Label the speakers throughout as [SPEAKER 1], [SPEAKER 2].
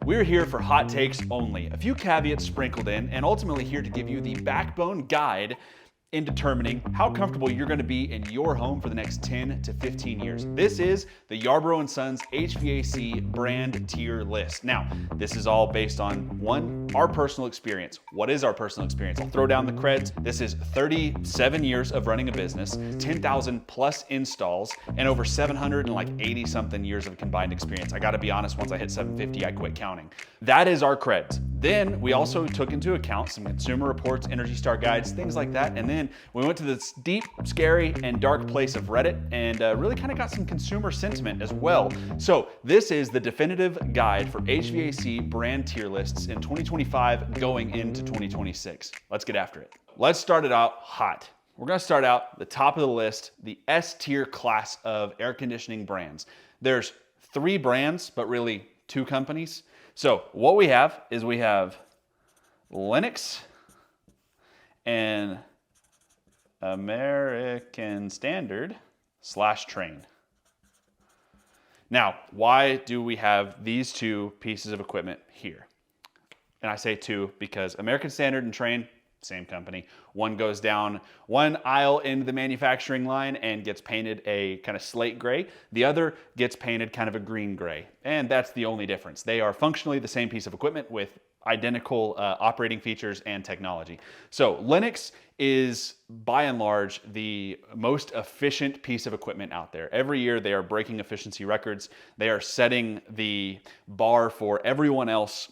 [SPEAKER 1] We're here for hot takes only, a few caveats sprinkled in, and ultimately here to give you the backbone guide in determining how comfortable you're going to be in your home for the next 10 to 15 years. This is the Yarborough & Sons HVAC brand tier list. Now, this is all based on one, our personal experience. What is our personal experience? I'll throw down the creds. This is 37 years of running a business, 10,000 plus installs, and over 780 something years of combined experience. I gotta be honest, once I hit 750, I quit counting. That is our creds. Then we also took into account some consumer reports, Energy Star guides, things like that. And then we went to this deep, scary, and dark place of Reddit and really kind of got some consumer sentiment as well. So this is the definitive guide for HVAC brand tier lists in 2025 going into 2026. Let's get after it. Let's start it out hot. We're gonna start out the top of the list, the S tier class of air conditioning brands. There's 3 brands, but really 2 companies. So what we have is we have Lennox and American Standard / Trane. Now, why do we have these 2 pieces of equipment here? And I say 2 because American Standard and Trane, same company. One goes down one aisle into the manufacturing line and gets painted a kind of slate gray. The other gets painted kind of a green gray. And that's the only difference. They are functionally the same piece of equipment with identical operating features and technology. So Lennox is by and large the most efficient piece of equipment out there. Every year they are breaking efficiency records. They are setting the bar for everyone else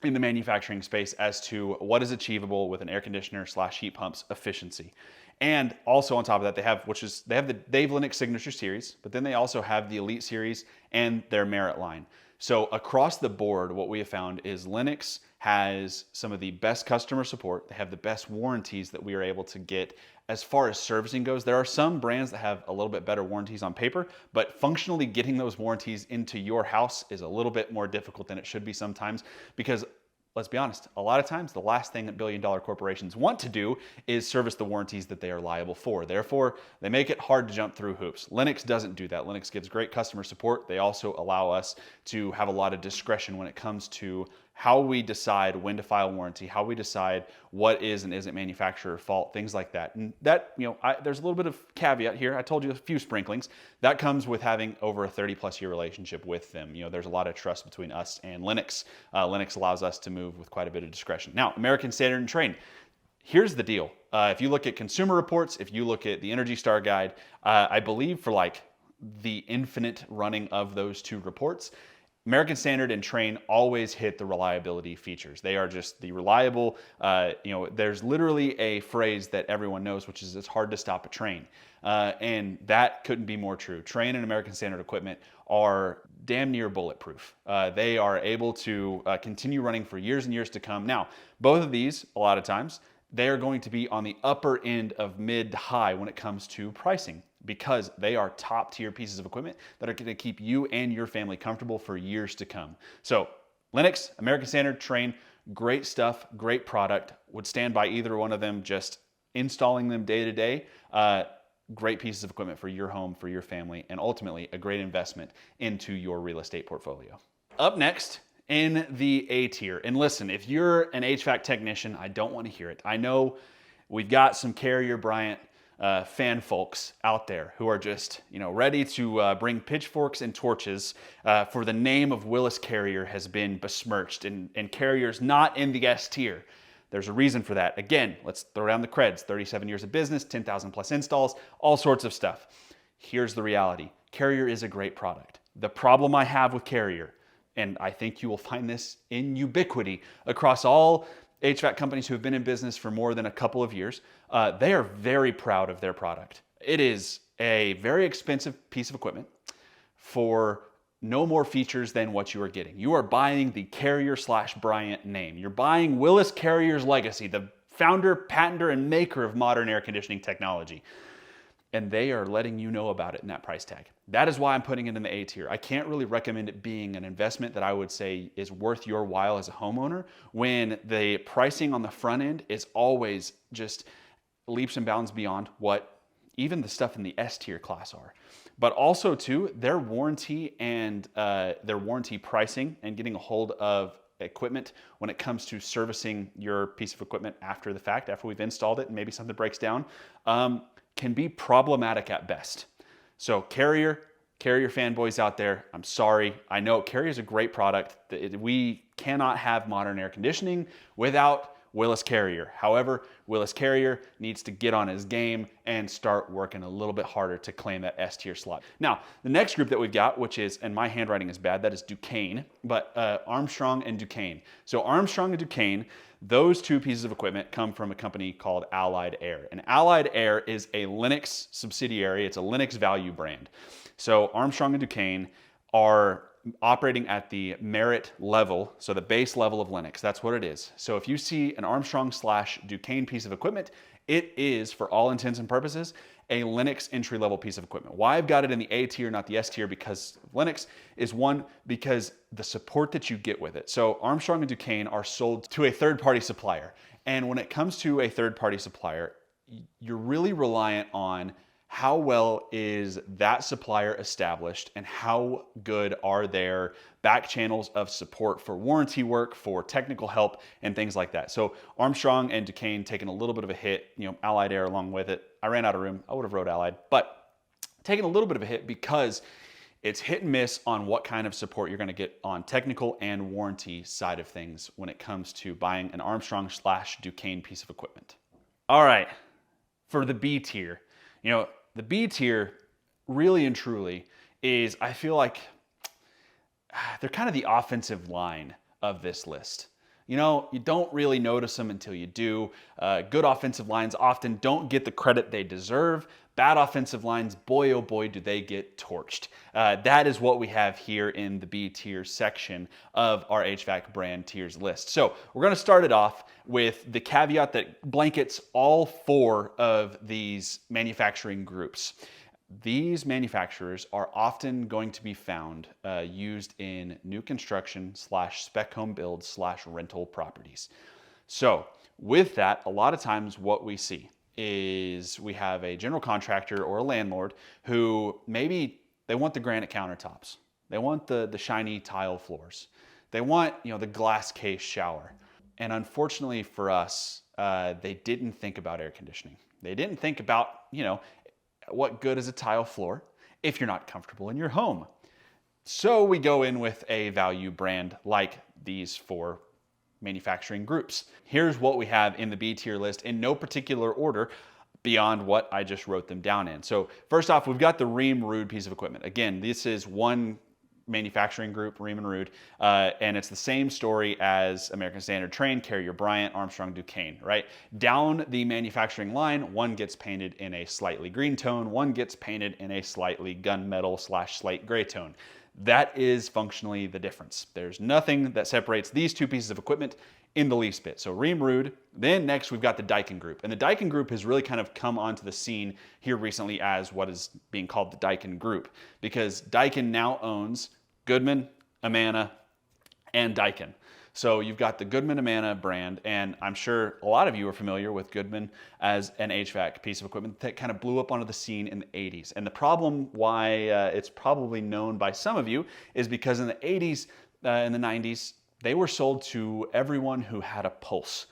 [SPEAKER 1] in the manufacturing space as to what is achievable with an air conditioner / heat pump's efficiency. And also on top of that, they have the Dave Lennox Signature Series, but then they also have the Elite Series and their Merit line. So across the board, what we have found is Lennox has some of the best customer support. They have the best warranties that we are able to get. As far as servicing goes, there are some brands that have a little bit better warranties on paper, but functionally getting those warranties into your house is a little bit more difficult than it should be sometimes because let's be honest, a lot of times the last thing that billion-dollar corporations want to do is service the warranties that they are liable for. Therefore, they make it hard to jump through hoops. Lennox doesn't do that. Lennox gives great customer support. They also allow us to have a lot of discretion when it comes to how we decide when to file warranty, how we decide what is and isn't manufacturer fault, things like that. And that, there's a little bit of caveat here. I told you a few sprinklings. That comes with having over a 30+ year relationship with them. There's a lot of trust between us and Lennox. Lennox allows us to move with quite a bit of discretion. Now, American Standard and Trane. Here's the deal. If you look at consumer reports, if you look at the Energy Star guide, I believe for like the infinite running of those 2 reports, American Standard and Trane always hit the reliability features. They are just the reliable, there's literally a phrase that everyone knows, which is it's hard to stop a train. And that couldn't be more true. Trane and American Standard equipment are damn near bulletproof. They are able to continue running for years and years to come. Now, both of these, a lot of times, they are going to be on the upper end of mid to high when it comes to pricing, because they are top tier pieces of equipment that are going to keep you and your family comfortable for years to come. So Lennox, American Standard, Trane, great stuff, great product. Would stand by either one of them, just installing them day to day. Great pieces of equipment for your home, for your family, and ultimately a great investment into your real estate portfolio. Up next in the A tier, and listen, if you're an HVAC technician, I don't want to hear it. I know we've got some Carrier Bryant fan folks out there who are just ready to bring pitchforks and torches for the name of Willis Carrier has been besmirched and Carrier's not in the S tier. There's a reason for that. Again, let's throw down the creds. 37 years of business, 10,000 plus installs, all sorts of stuff. Here's the reality. Carrier is a great product. The problem I have with Carrier, and I think you will find this in ubiquity across all HVAC companies who have been in business for more than a couple of years, they are very proud of their product. It is a very expensive piece of equipment for no more features than what you are getting. You are buying the Carrier / Bryant name. You're buying Willis Carrier's legacy, the founder, patenter, and maker of modern air conditioning technology. And they are letting you know about it in that price tag. That is why I'm putting it in the A tier. I can't really recommend it being an investment that I would say is worth your while as a homeowner when the pricing on the front end is always just leaps and bounds beyond what even the stuff in the S tier class are. but also too, their warranty and their warranty pricing and getting a hold of equipment when it comes to servicing your piece of equipment after the fact, after we've installed it and maybe something breaks down, can be problematic at best. So Carrier fanboys out there, I'm sorry. I know Carrier is a great product. We cannot have modern air conditioning without Willis Carrier. However, Willis Carrier needs to get on his game and start working a little bit harder to claim that S tier slot. Now, the next group that we've got, which is, and my handwriting is bad, that is Ducane, but Armstrong and Ducane. So Armstrong and Ducane, those two pieces of equipment come from a company called Allied Air. And Allied Air is a Lennox subsidiary. It's a Lennox value brand. So Armstrong and Ducane are operating at the merit level, so the base level of Lennox. That's what it is. So if you see an Armstrong / Ducane piece of equipment, it is, for all intents and purposes, a Lennox entry-level piece of equipment. Why I've got it in the A tier, not the S tier, because of Lennox, is one, because the support that you get with it. So Armstrong and Ducane are sold to a third-party supplier. And when it comes to a third-party supplier, you're really reliant on how well is that supplier established and how good are their back channels of support for warranty work, for technical help, and things like that. So Armstrong and Ducane taking a little bit of a hit, Allied Air along with it. I ran out of room. I would have wrote Allied, but taking a little bit of a hit because it's hit and miss on what kind of support you're going to get on technical and warranty side of things when it comes to buying an Armstrong / Ducane piece of equipment. All right, for the B tier, the B tier really and truly is, I feel like they're kind of the offensive line of this list. You don't really notice them until you do. Good offensive lines often don't get the credit they deserve. Bad offensive lines, boy, oh boy, do they get torched. That is what we have here in the B tier section of our HVAC brand tiers list. So we're going to start it off with the caveat that blankets all four of these manufacturing groups. These manufacturers are often going to be found used in new construction / spec home build / rental properties. So with that, a lot of times what we see is we have a general contractor or a landlord who maybe they want the granite countertops. They want the shiny tile floors. They want, the glass case shower. And unfortunately for us, they didn't think about air conditioning. They didn't think about, what good is a tile floor if you're not comfortable in your home? So we go in with a value brand like these four manufacturing groups. Here's what we have in the B tier list in no particular order beyond what I just wrote them down in. So first off, we've got the Rheem Ruud piece of equipment. Again, this is one manufacturing group, Rheem and Ruud, and it's the same story as American Standard, Trane, Carrier, Bryant, Armstrong, Ducane, right? Down the manufacturing line, one gets painted in a slightly green tone, one gets painted in a slightly gunmetal / slate gray tone. That is functionally the difference. There's nothing that separates these two pieces of equipment in the least bit. So Rheem, Ruud. Then next we've got the Daikin group. And the Daikin group has really kind of come onto the scene here recently as what is being called the Daikin group, because Daikin now owns Goodman, Amana, and Daikin. So you've got the Goodman Amana brand, and I'm sure a lot of you are familiar with Goodman as an HVAC piece of equipment that kind of blew up onto the scene in the 80s. And the problem why it's probably known by some of you is because in the 80s and the 90s, they were sold to everyone who had a pulse,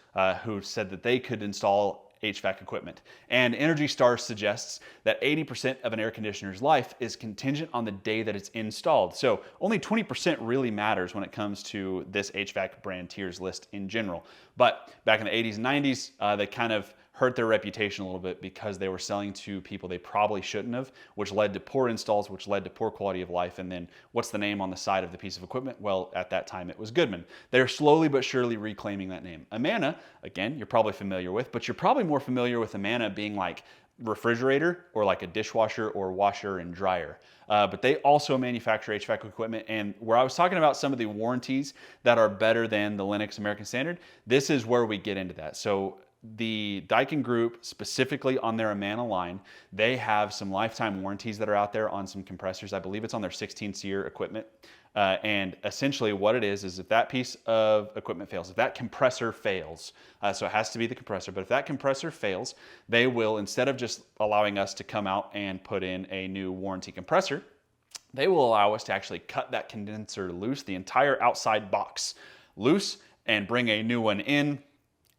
[SPEAKER 1] who said that they could install HVAC equipment. And Energy Star suggests that 80% of an air conditioner's life is contingent on the day that it's installed. So only 20% really matters when it comes to this HVAC brand tiers list in general. But back in the 80s and 90s, they kind of hurt their reputation a little bit because they were selling to people they probably shouldn't have, which led to poor installs, which led to poor quality of life. And then what's the name on the side of the piece of equipment? Well, at that time it was Goodman. They're slowly but surely reclaiming that name. Amana, again, you're probably familiar with, but you're probably more familiar with Amana being like refrigerator or like a dishwasher or washer and dryer. But they also manufacture HVAC equipment. And where I was talking about some of the warranties that are better than the Lennox American Standard, this is where we get into that. So the Daikin group, specifically on their Amana line, they have some lifetime warranties that are out there on some compressors. I believe it's on their 16 SEER equipment. And essentially what it is if that piece of equipment fails, if that compressor fails, so it has to be the compressor, but if that compressor fails, they will, instead of just allowing us to come out and put in a new warranty compressor, they will allow us to actually cut that condenser loose, the entire outside box loose, and bring a new one in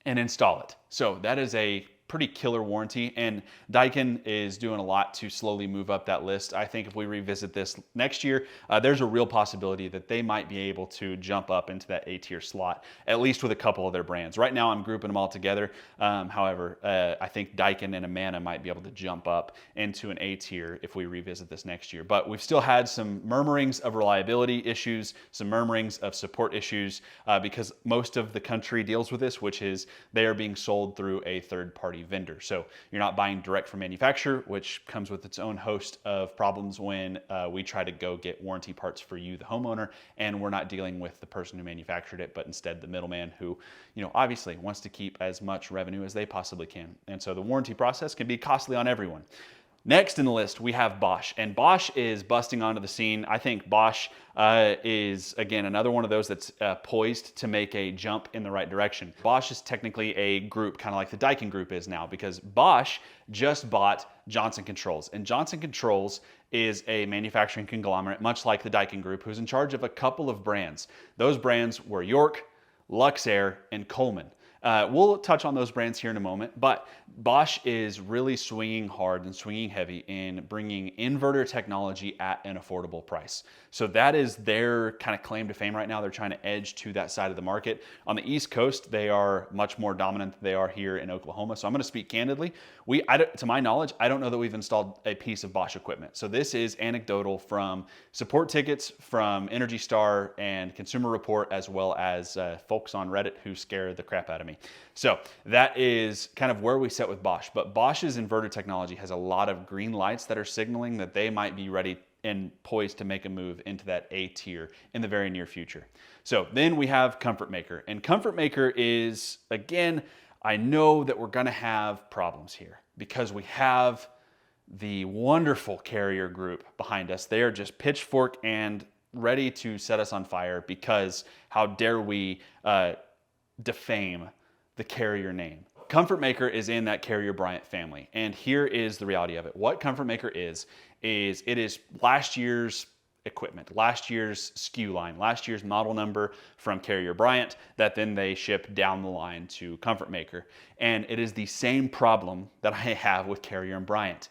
[SPEAKER 1] and install it. So that is a pretty killer warranty, and Daikin is doing a lot to slowly move up that list. I think if we revisit this next year, there's a real possibility that they might be able to jump up into that A tier slot, at least with a couple of their brands. Right now I'm grouping them all together. However, I think Daikin and Amana might be able to jump up into an A tier if we revisit this next year. But we've still had some murmurings of reliability issues, some murmurings of support issues, because most of the country deals with this, which is they are being sold through a third-party vendor. So you're not buying direct from manufacturer, which comes with its own host of problems when we try to go get warranty parts for you, the homeowner, and we're not dealing with the person who manufactured it, but instead the middleman who, obviously wants to keep as much revenue as they possibly can. And so the warranty process can be costly on everyone. Next in the list, we have Bosch, and Bosch is busting onto the scene. I think Bosch is, again, another one of those that's poised to make a jump in the right direction. Bosch is technically a group, kind of like the Daikin group is now, because Bosch just bought Johnson Controls, and Johnson Controls is a manufacturing conglomerate, much like the Daikin group, who's in charge of a couple of brands. Those brands were York, Luxaire, and Coleman. We'll touch on those brands here in a moment, but Bosch is really swinging hard and swinging heavy in bringing inverter technology at an affordable price. So that is their kind of claim to fame right now. They're trying to edge to that side of the market. On the East Coast, they are much more dominant than they are here in Oklahoma. So I'm going to speak candidly. To my knowledge, I don't know that we've installed a piece of Bosch equipment. So this is anecdotal from support tickets from Energy Star and Consumer Report, as well as folks on Reddit who scare the crap out of me. So that is kind of where we sit with Bosch. But Bosch's inverter technology has a lot of green lights that are signaling that they might be ready and poised to make a move into that A tier in the very near future. So then we have Comfortmaker. And Comfortmaker is, again, I know that we're going to have problems here because we have the wonderful Carrier group behind us. They are just pitchfork and ready to set us on fire because how dare we defame the Carrier name. Comfortmaker is in that Carrier Bryant family. And here is the reality of it. What Comfortmaker is it is last year's equipment, last year's SKU line, last year's model number from Carrier Bryant that then they ship down the line to Comfortmaker. And it is the same problem that I have with Carrier and Bryant.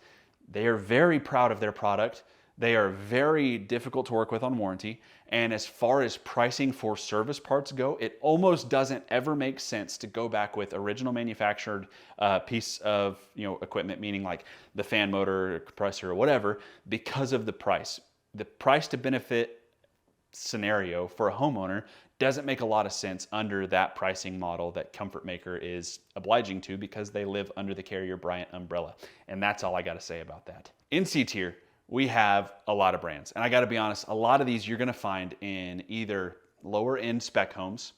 [SPEAKER 1] They are very proud of their product. They are very difficult to work with on warranty. And as far as pricing for service parts go, it almost doesn't ever make sense to go back with original manufactured piece of equipment, meaning like the fan motor, or compressor, or whatever, because of the price. The price to benefit scenario for a homeowner doesn't make a lot of sense under that pricing model that Comfortmaker is obliging to because they live under the Carrier Bryant umbrella. And that's all I got to say about that. In C tier, we have a lot of brands. And I got to be honest, a lot of these you're going to find in either lower end spec homes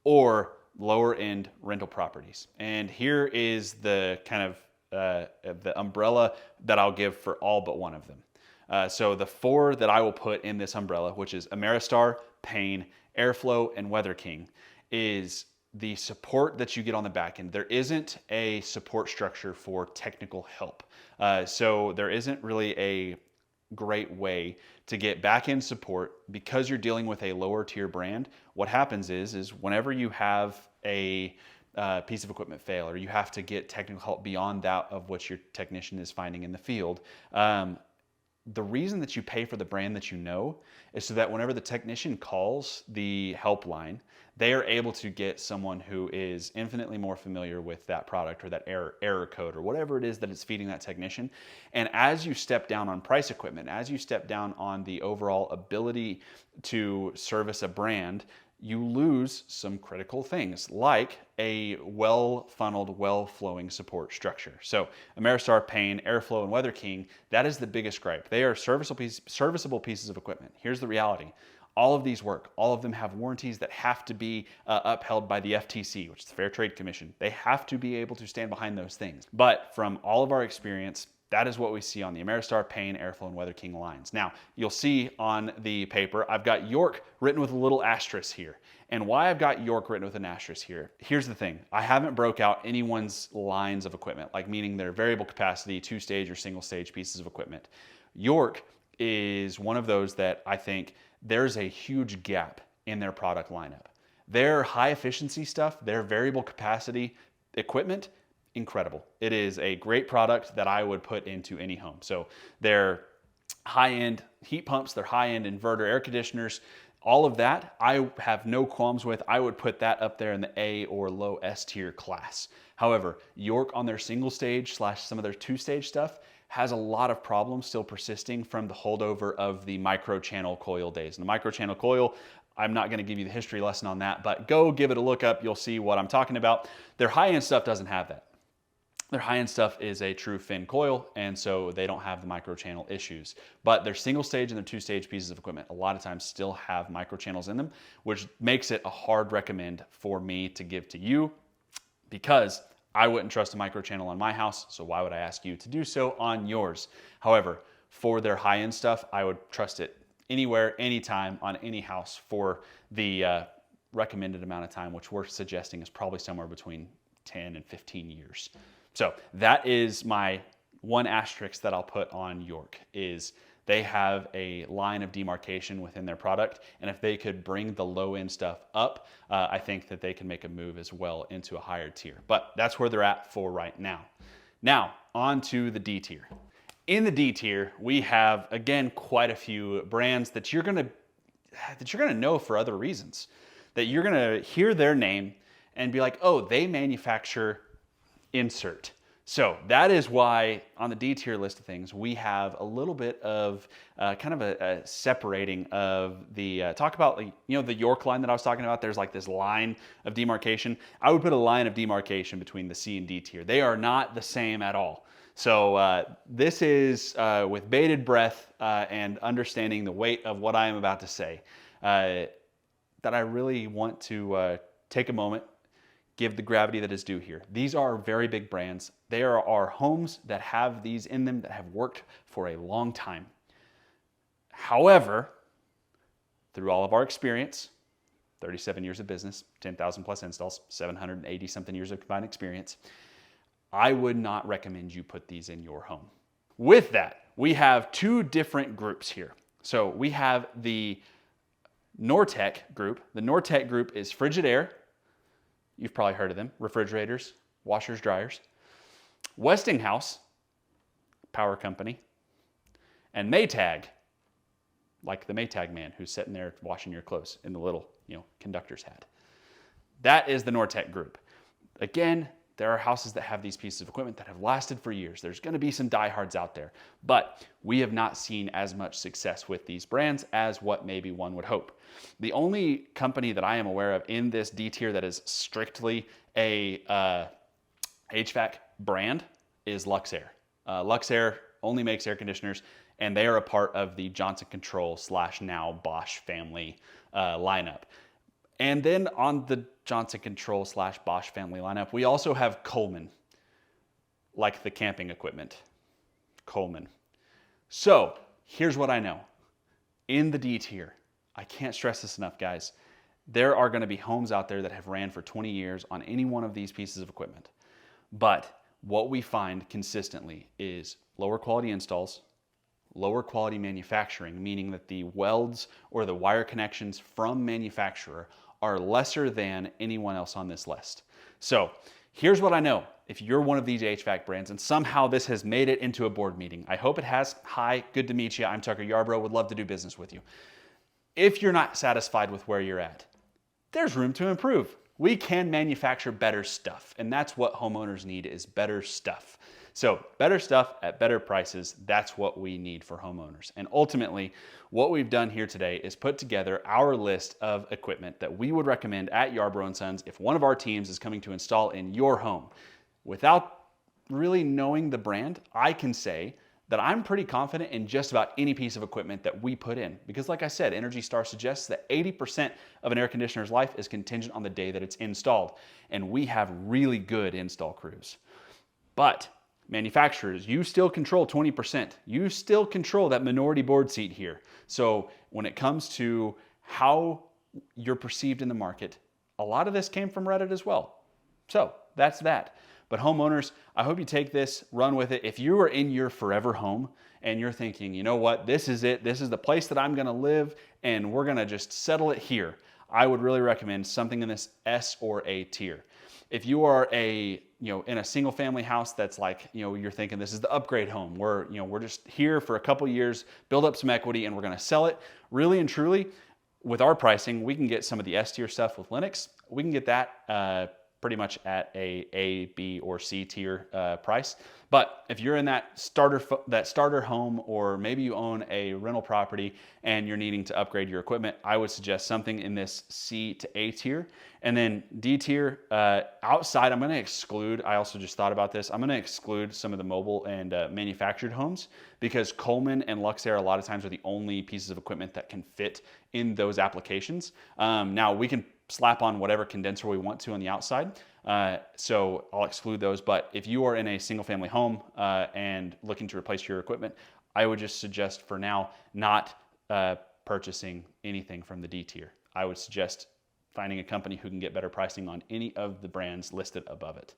[SPEAKER 1] or lower end rental properties. And here is the kind of the umbrella that I'll give for all but one of them. So the four that I will put in this umbrella, which is Ameristar, Payne, Aire-Flo, and Weatherking, is the support that you get on the back end. There isn't a support structure for technical help. So there isn't really a great way to get back-end support because you're dealing with a lower tier brand. What happens is whenever you have a piece of equipment fail or you have to get technical help beyond that of what your technician is finding in the field, the reason that you pay for the brand that you know is so that whenever the technician calls the helpline, they are able to get someone who is infinitely more familiar with that product or that error code or whatever it is that it's feeding that technician. And as you step down on price equipment, as you step down on the overall ability to service a brand, you lose some critical things like a well-funneled, well-flowing support structure. So Ameristar, Payne, Aire-Flo, and Weatherking, that is the biggest gripe. They are serviceable pieces of equipment. Here's the reality. All of these work. All of them have warranties that have to be upheld by the FTC, which is the Fair Trade Commission. They have to be able to stand behind those things. But from all of our experience, That is what we see on the Ameristar, Payne, Aire-Flo, and Weatherking lines. Now, you'll see on the paper, I've got York written with a little asterisk here. And why I've got York written with an asterisk here, here's the thing. I haven't broke out anyone's lines of equipment, like meaning their variable capacity, two-stage or single-stage pieces of equipment. York is one of those that I think there's a huge gap in their product lineup. Their high efficiency stuff, their variable capacity equipment, incredible. It is a great product that I would put into any home. So their high-end heat pumps, their high-end inverter air conditioners, all of that, I have no qualms with. I would put that up there in the A or low S tier class. However, York on their single stage / some of their two-stage stuff has a lot of problems still persisting from the holdover of the micro-channel coil days. And the micro-channel coil, I'm not gonna give you the history lesson on that, but go give it a look up. You'll see what I'm talking about. Their high-end stuff doesn't have that. Their high-end stuff is a true fin coil, and so they don't have the micro-channel issues. But their single-stage and their two-stage pieces of equipment a lot of times still have micro-channels in them, which makes it a hard recommend for me to give to you because I wouldn't trust a micro-channel on my house, so why would I ask you to do so on yours? However, for their high-end stuff, I would trust it anywhere, anytime, on any house for the recommended amount of time, which we're suggesting is probably somewhere between 10 and 15 years. So that is my one asterisk that I'll put on York, is they have a line of demarcation within their product. And if they could bring the low end stuff up, I think that they can make a move as well into a higher tier. But that's where they're at for right now. Now, on to the D tier. In the D tier, we have, again, quite a few brands that you're gonna know for other reasons. That you're gonna hear their name and be like, oh, they manufacture insert. So that is why on the D tier list of things, we have a little bit of kind of a separating of the, talk about the York line that I was talking about. There's like this line of demarcation. I would put a line of demarcation between the C and D tier. They are not the same at all. So this is with bated breath and understanding the weight of what I am about to say, that I really want to take a moment, give the gravity that is due here. These are very big brands. There are homes that have these in them that have worked for a long time. However, through all of our experience, 37 years of business, 10,000 plus installs, 780 something years of combined experience, I would not recommend you put these in your home. With that, we have two different groups here. So we have the Nortec group. The Nortec group is Frigidaire. You've probably heard of them. Refrigerators, washers, dryers. Westinghouse, power company. And Maytag, like the Maytag man who's sitting there washing your clothes in the little, conductor's hat. That is the Nortec group. Again, there are houses that have these pieces of equipment that have lasted for years. There's going to be some diehards out there, but we have not seen as much success with these brands as what maybe one would hope. The only company that I am aware of in this D tier that is strictly a HVAC brand is Luxaire. Luxaire only makes air conditioners, and they are a part of the Johnson Control / now Bosch family lineup. And then on the Johnson Control / Bosch family lineup, we also have Coleman, like the camping equipment, Coleman. So here's what I know. In the D tier, I can't stress this enough, guys. There are going to be homes out there that have ran for 20 years on any one of these pieces of equipment. But what we find consistently is lower quality installs, lower quality manufacturing, meaning that the welds or the wire connections from manufacturer are lesser than anyone else on this list. So here's what I know. If you're one of these HVAC brands and somehow this has made it into a board meeting, I hope it has. Hi, good to meet you. I'm Tucker Yarbrough, would love to do business with you. If you're not satisfied with where you're at, there's room to improve. We can manufacture better stuff, and that's what homeowners need, is better stuff. So better stuff at better prices, that's what we need for homeowners. And ultimately, what we've done here today is put together our list of equipment that we would recommend at Yarbrough & Sons if one of our teams is coming to install in your home. Without really knowing the brand, I can say that I'm pretty confident in just about any piece of equipment that we put in. Because like I said, Energy Star suggests that 80% of an air conditioner's life is contingent on the day that it's installed. And we have really good install crews. But manufacturers, you still control 20%. You still control that minority board seat here. So when it comes to how you're perceived in the market, a lot of this came from Reddit as well. So that's that. But homeowners, I hope you take this, run with it. If you are in your forever home and you're thinking, you know what, this is it. This is the place that I'm gonna live and we're gonna just settle it here. I would really recommend something in this S or A tier. If you are in a single family house that's like, you're thinking this is the upgrade home. We're just here for a couple years, build up some equity and we're gonna sell it. Really and truly, with our pricing, we can get some of the S tier stuff with Lennox. We can get that pretty much at A, B, or C tier price. But if you're in that starter home, or maybe you own a rental property and you're needing to upgrade your equipment, I would suggest something in this C to A tier. And then D tier, outside, I'm gonna exclude, I also just thought about this, I'm gonna exclude some of the mobile and manufactured homes, because Coleman and Luxaire a lot of times are the only pieces of equipment that can fit in those applications. Now we can slap on whatever condenser we want to on the outside. So I'll exclude those. But if you are in a single family home and looking to replace your equipment, I would just suggest for now not purchasing anything from the D tier. I would suggest finding a company who can get better pricing on any of the brands listed above it.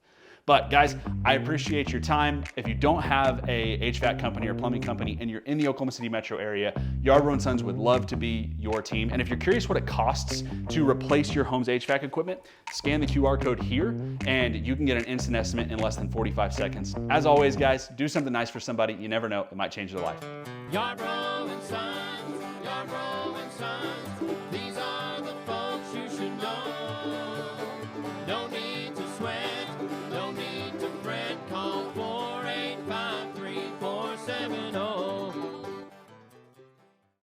[SPEAKER 1] But guys, I appreciate your time. If you don't have a HVAC company or plumbing company and you're in the Oklahoma City metro area, Yarbrough & Sons would love to be your team. And if you're curious what it costs to replace your home's HVAC equipment, scan the QR code here and you can get an instant estimate in less than 45 seconds. As always, guys, do something nice for somebody. You never know, it might change their life. Yarbrough